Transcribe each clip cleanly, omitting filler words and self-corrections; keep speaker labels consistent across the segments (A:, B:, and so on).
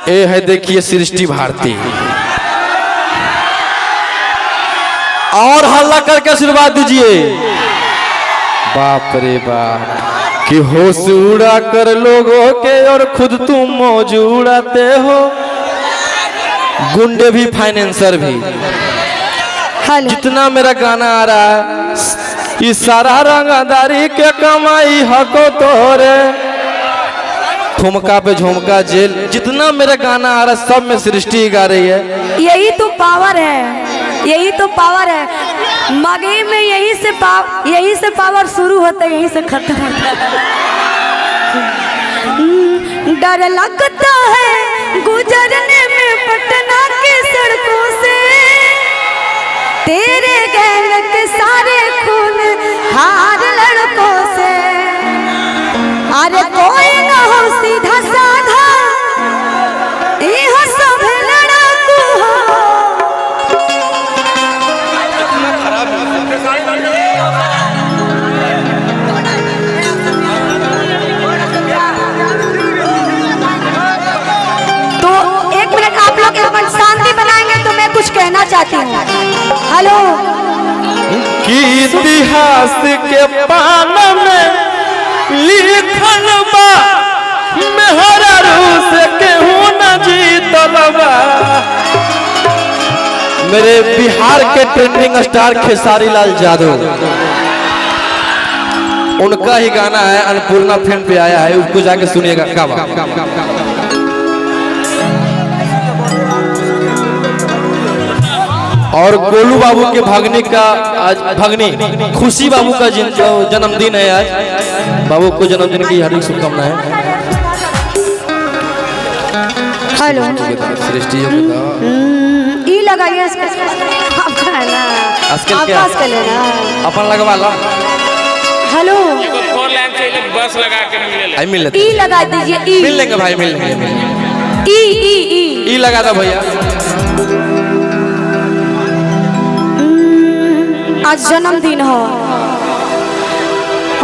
A: ये है देखिए सृष्टि भारती। और हल्ला करके आशीर्वाद दीजिए। बाप रे बाप कि होश उड़ा कर लोगों के और खुद तुम मौज उड़ाते हो। गुंडे भी फाइनेंसर भी। जितना मेरा गाना आ रहा है इस सारा रंगदारी के कमाई हको तोरे। ठुमका पे झुमका जेल जितना मेरा गाना आ रहा है सब में सृष्टि गा रही है।
B: यही तो पावर है, यही तो पावर है। मगे में यही से पावर शुरू होता है, यही से खत्म होता है। डर लगता है गुजरने में पटना के सड़कों से, तेरे गैंग के सारे खून हार लड़कों से। अरे कोई ना हो सीधा साधा यह सब लड़ाकू हो। तो एक मिनट आप लोग अपन शांति बनाएंगे तो मैं कुछ कहना चाहती हूँ। हेलो
A: कि इतिहास के पाना में लिखल बा मेहरा रूस केहू न जीतल बा। मेरे बिहार के ट्रेंडिंग स्टार खेसारी लाल यादव, उनका ही गाना है अन्नपूर्णा फिल्म पे आया है, उसको जाके सुनिएगा। और गोलू बाबू के भागने का आज भगनी खुशी बाबू का जन्मदिन है आज। बाबू को जन्मदिन की हार्दिक शुभकामनाएं।
B: हेलो
A: सृष्टि
B: ई लगाइए
A: अपन लगवा लो।
B: हेलो
C: बस लगा के
A: मिल
B: ई लगा दीजिए। ई
A: मिल लेंगे भाई, मिल लेंगे।
B: ई
A: लगा दो भैया।
B: आज जन्मदिन हो।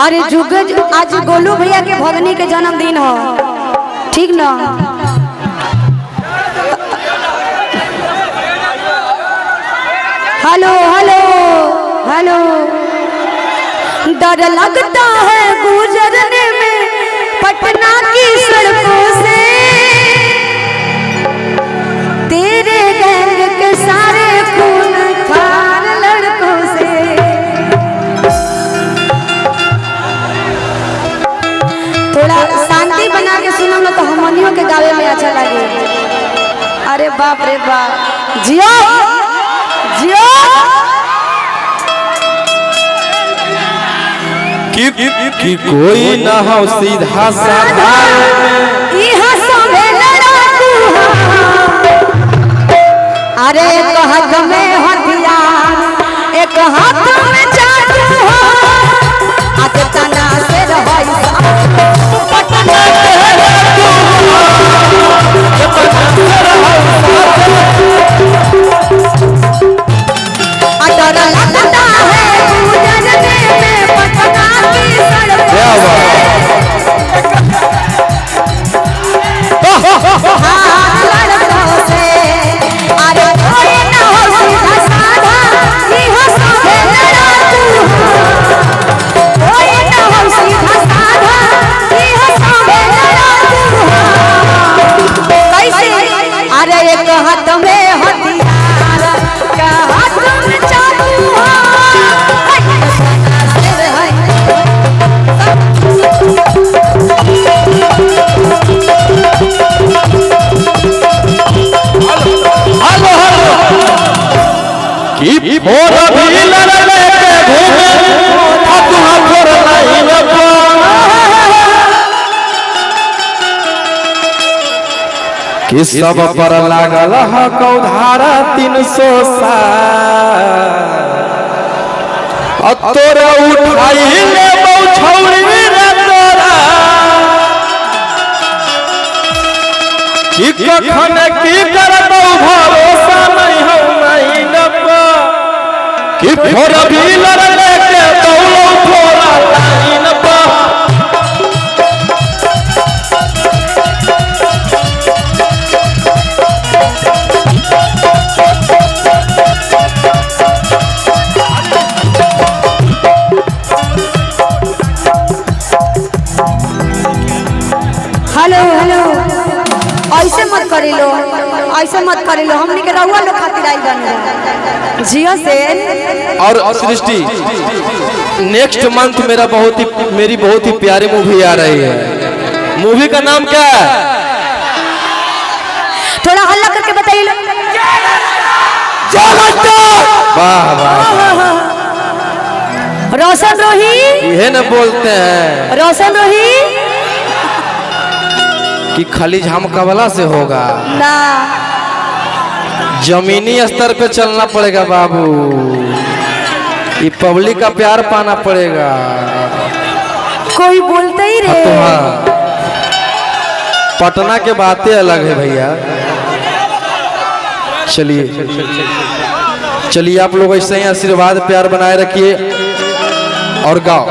B: अरे आज गोलू भैया के भगनी के जन्मदिन हो, ठीक ना? Hello hello hello. डर लगता है गुजरने में पटना की सड़कों से, तेरे गैंग के सारे खून खार लड़कों से। थोड़ा शांति बना के सुनो ना तो हमनियों के गावे में अच्छा लगे। अरे बाप रे बाप, जियो जियो।
A: कि कोई ना हो सीधा साधा
B: यहाँ सबे लड़ाकू हो। अरे एक हाथ में हथियार एक हाथ में चाकू हो। आज तना से रही पटना डर लगता है गुजरने में पटना की सड़कों से। अरे कोई ना हो सीधा साधा यह सब लड़ाकू हो। कोई ना हो सीधा साधा यह सब लड़ाकू हो। कैसे? अरे एक हाथ में हथियार का हाथ में चाकू हो।
A: कि भोर भी लड़ले के घूमे अतुहा भोर नहीं लगा। कि सब पर लागल ह कौधारा 300 तोरा उठाई ले बौछौरी रे तोरा। कि कखन की करबौ भरोसा नहीं हो नहीं लबा। कि फोर भी लड़ले के दौड़ो थोड़ा लाइन बा।
B: करी लो, ऐसे मत करी लो, हमनी के रहुआ लोग खातिर आई बन जियो से।
A: और सृष्टि नेक्स्ट मंथ मेरी बहुत ही प्यारी मूवी आ रही है। मूवी का नाम क्या है?
B: थोड़ा हल्ला करके बताइए लो।
A: वाह वाह,
B: रोशन रोही,
A: यह न बोलते हैं
B: रोशन रोही
A: कि खाली झमकवला से होगा,
B: ना,
A: जमीनी स्तर पे चलना पड़ेगा बाबू। ये पब्लिक का प्यार पाना पड़ेगा।
B: कोई बोलते ही रे।
A: तो हाँ, पटना के बातें अलग है भैया। चलिए आप लोग ऐसे ही आशीर्वाद प्यार बनाए रखिए और गाओ।